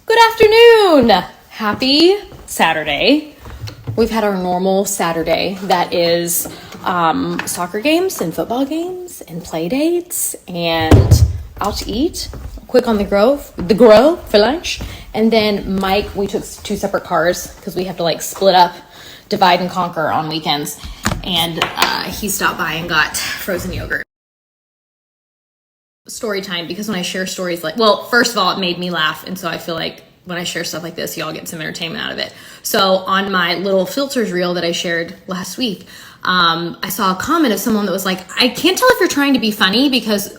Good afternoon. Happy Saturday. We've had our normal Saturday that is soccer games and football games and play dates and out to eat, quick on the grow for lunch. And then Mike, we took two separate cars because we have to like split up, divide and conquer on weekends. And he stopped by and got frozen yogurt. Story time, because when I share stories well, first of all, it made me laugh, and so I feel like when I share stuff like this, y'all get some entertainment out of it. So on my little filters reel that I shared last week, I saw a comment of someone that was like, I can't tell if you're trying to be funny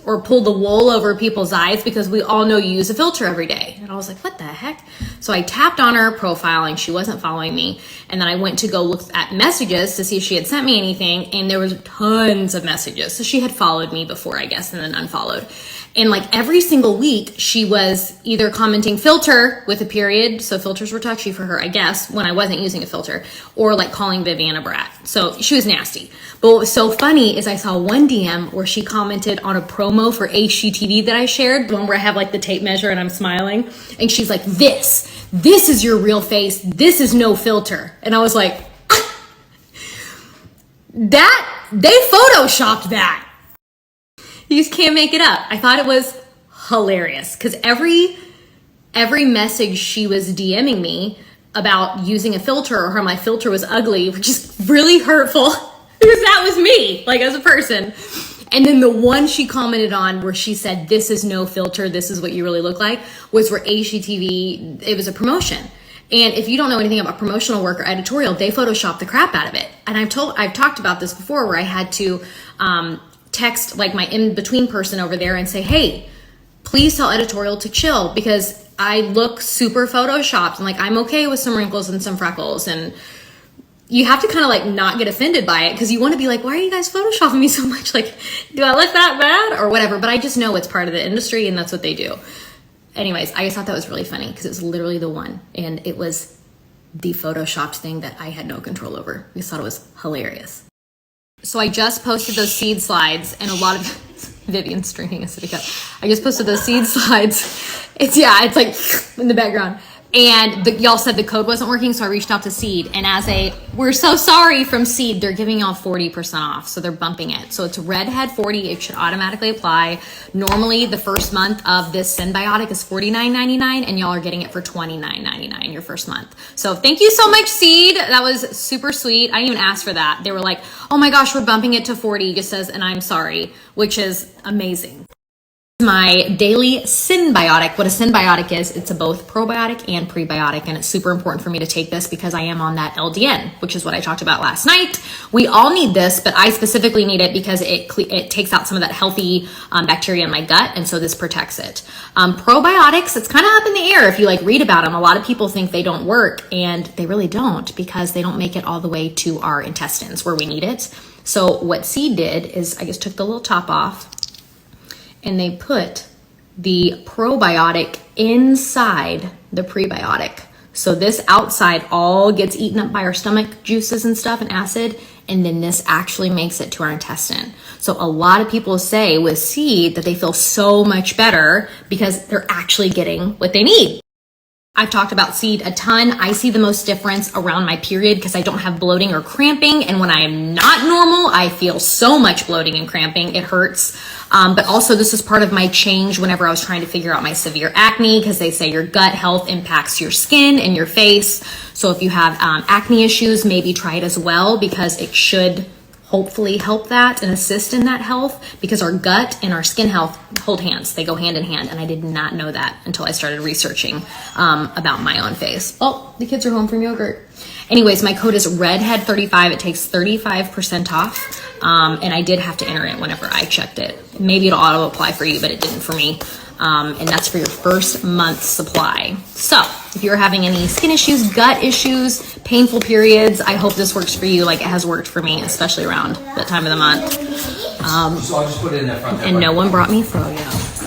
or pull the wool over people's eyes because we all know you use a filter every day. And I was like, what the heck? So I tapped on her profile and she wasn't following me. And then I went to go look at messages to see if she had sent me anything, and there was tons of messages. So she had followed me before, I guess, and then unfollowed. And like every single week, she was either commenting filter with a period. So filters were touchy for her, I guess, when I wasn't using a filter, or like calling Vivian a brat. So she was nasty. But what was so funny is I saw one DM where she commented on a promo for HGTV that I shared, the one where I have like the tape measure and I'm smiling. And she's like, this is your real face. This is no filter. And I was like, they photoshopped that. You just can't make it up. I thought it was hilarious because every message she was DMing me about using a filter or how my filter was ugly, which is really hurtful because that was me, like as a person. And then the one she commented on where she said, this is no filter, this is what you really look like, was where HGTV, it was a promotion. And if you don't know anything about promotional work or editorial, they Photoshop the crap out of it. And I've talked about this before where I had to text like my in-between person over there and say, hey, please tell editorial to chill because I look super photoshopped and like I'm okay with some wrinkles and some freckles. And you have to kind of like not get offended by it because you want to be like, why are you guys photoshopping me so much? Like, do I look that bad or whatever? But I just know it's part of the industry and that's what they do. Anyways, I just thought that was really funny because it was literally the one, and it was the photoshopped thing that I had no control over. I just thought it was hilarious. So I just posted those seed slides, and a lot of Vivian's drinking a sippy cup. I just posted those seed slides. It's like in the background. And y'all said the code wasn't working, so I reached out to Seed. And we're so sorry from Seed, they're giving y'all 40% off, so they're bumping it. So it's Redhead 40, it should automatically apply. Normally, the first month of this Synbiotic is $49.99, and y'all are getting it for $29.99 your first month. So thank you so much, Seed. That was super sweet. I didn't even ask for that. They were like, oh my gosh, we're bumping it to 40, just says, and I'm sorry, which is amazing. My daily Synbiotic. What a Synbiotic is, it's a both probiotic and prebiotic, and it's super important for me to take this because I am on that LDN, which is what I talked about last night. We all need this, but I specifically need it because it takes out some of that healthy bacteria in my gut, and so this protects it. Probiotics, it's kind of up in the air if you like read about them. A lot of people think they don't work, and they really don't because they don't make it all the way to our intestines where we need it. So what Seed did is I just took the little top off, and they put the probiotic inside the prebiotic. So this outside all gets eaten up by our stomach juices and stuff and acid, and then this actually makes it to our intestine. So a lot of people say with Seed that they feel so much better because they're actually getting what they need. I've talked about Seed a ton. I see the most difference around my period because I don't have bloating or cramping. And when I am not normal, I feel so much bloating and cramping. It hurts. But also this is part of my change whenever I was trying to figure out my severe acne because they say your gut health impacts your skin and your face. So if you have acne issues, maybe try it as well because it should hopefully help that and assist in that health because our gut and our skin health hold hands. They go hand in hand, and I did not know that until I started researching about my own face. Oh, the kids are home from yogurt. Anyways, my code is Redhead35. It takes 35% off, and I did have to enter it whenever I checked it. Maybe it'll auto apply for you, but it didn't for me. And that's for your first month's supply. So if you're having any skin issues, gut issues, painful periods, I hope this works for you like it has worked for me, especially around that time of the month. So I'll just put it in that front. And no one brought me froyo.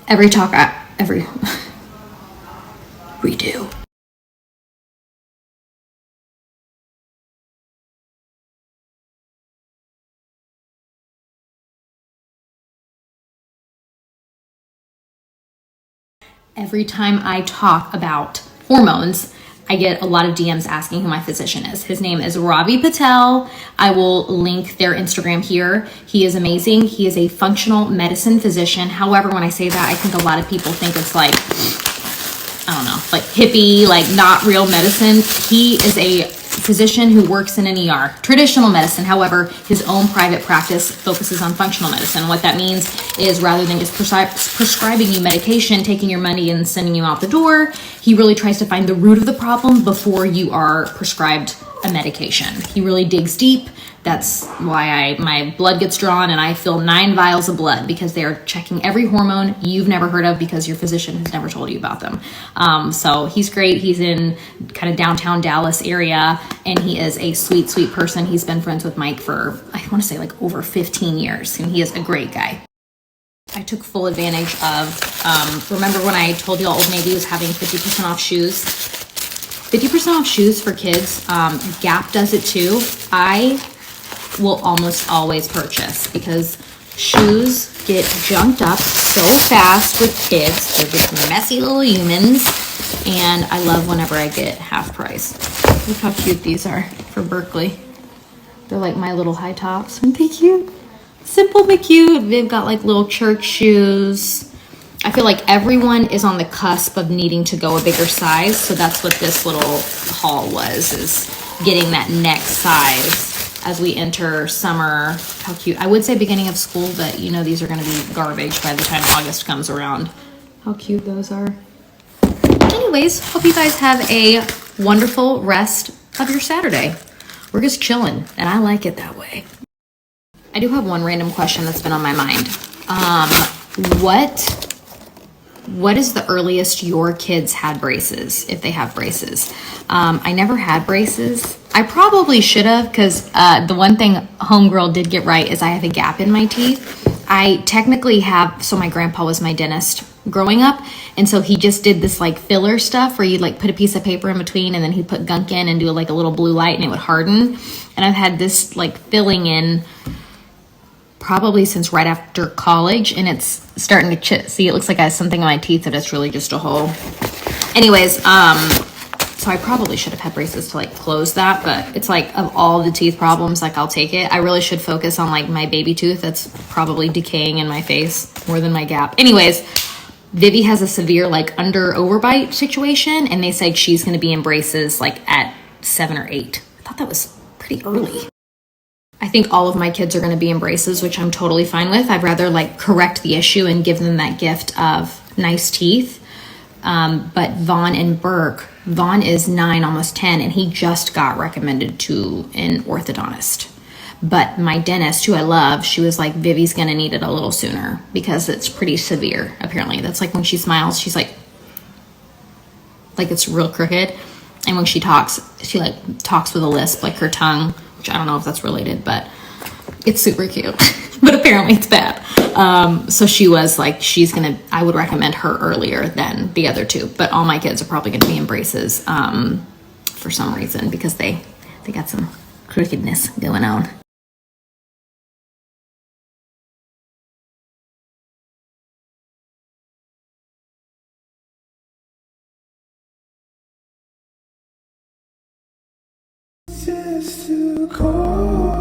Every talk, every redo. Every time I talk about hormones, I get a lot of DMs asking who my physician is. His name is Ravi Patel. I will link their Instagram here. He is amazing. He is a functional medicine physician. However, when I say that, I think a lot of people think it's like, I don't know, like hippie, like not real medicine. He is a physician who works in an ER, traditional medicine. However, his own private practice focuses on functional medicine. What that means is rather than just prescribing you medication, taking your money and sending you out the door, he really tries to find the root of the problem before you are prescribed a medication. He really digs deep. That's why my blood gets drawn and I fill 9 vials of blood, because they're checking every hormone you've never heard of because your physician has never told you about them. So he's great. He's in kind of downtown Dallas area, and he is a sweet, sweet person. He's been friends with Mike for, I want to say like over 15 years, and he is a great guy. I took full advantage of, remember when I told you Old Navy was having 50% off shoes? 50% off shoes for kids. Gap does it too. I will almost always purchase because shoes get junked up so fast with kids. They're just messy little humans, and I love whenever I get half price. Look how cute these are for Berkeley. They're like my little high tops. Aren't they cute? Simple but cute. They've got like little church shoes. I feel like everyone is on the cusp of needing to go a bigger size, so that's what this little haul was, is getting that next size as we enter summer. How cute. I would say beginning of school, but you know these are going to be garbage by the time August comes around. How cute those are. Anyways, hope you guys have a wonderful rest of your Saturday. We're just chilling, and I like it that way. I do have one random question that's been on my mind. What is the earliest your kids had braces, if they have braces? I never had braces. I probably should have, because the one thing Homegirl did get right is I have a gap in my teeth. I technically have, so my grandpa was my dentist growing up, and so he just did this like filler stuff where you'd like put a piece of paper in between and then he'd put gunk in and do like a little blue light and it would harden. And I've had this like filling in probably since right after college, and it's starting to chip. See, it looks like I have something in my teeth that it's really just a hole. Anyways, so I probably should have had braces to like close that, but it's like of all the teeth problems, like I'll take it. I really should focus on like my baby tooth that's probably decaying in my face more than my gap. Anyways, Vivi has a severe like under overbite situation, and they said she's going to be in braces like at 7 or 8. I thought that was pretty early. I think all of my kids are going to be in braces, which I'm totally fine with. I'd rather like correct the issue and give them that gift of nice teeth. But Vaughn and Burke, Vaughn is 9, almost 10, and he just got recommended to an orthodontist. But my dentist, who I love, she was like, Vivi's going to need it a little sooner because it's pretty severe, apparently. That's like when she smiles, she's like it's real crooked. And when she talks, she like talks with a lisp, like her tongue, which I don't know if that's related, but it's super cute. But apparently it's bad. So she was like, I would recommend her earlier than the other two. But all my kids are probably going to be in braces for some reason, because they got some crookedness going on. Just too cold.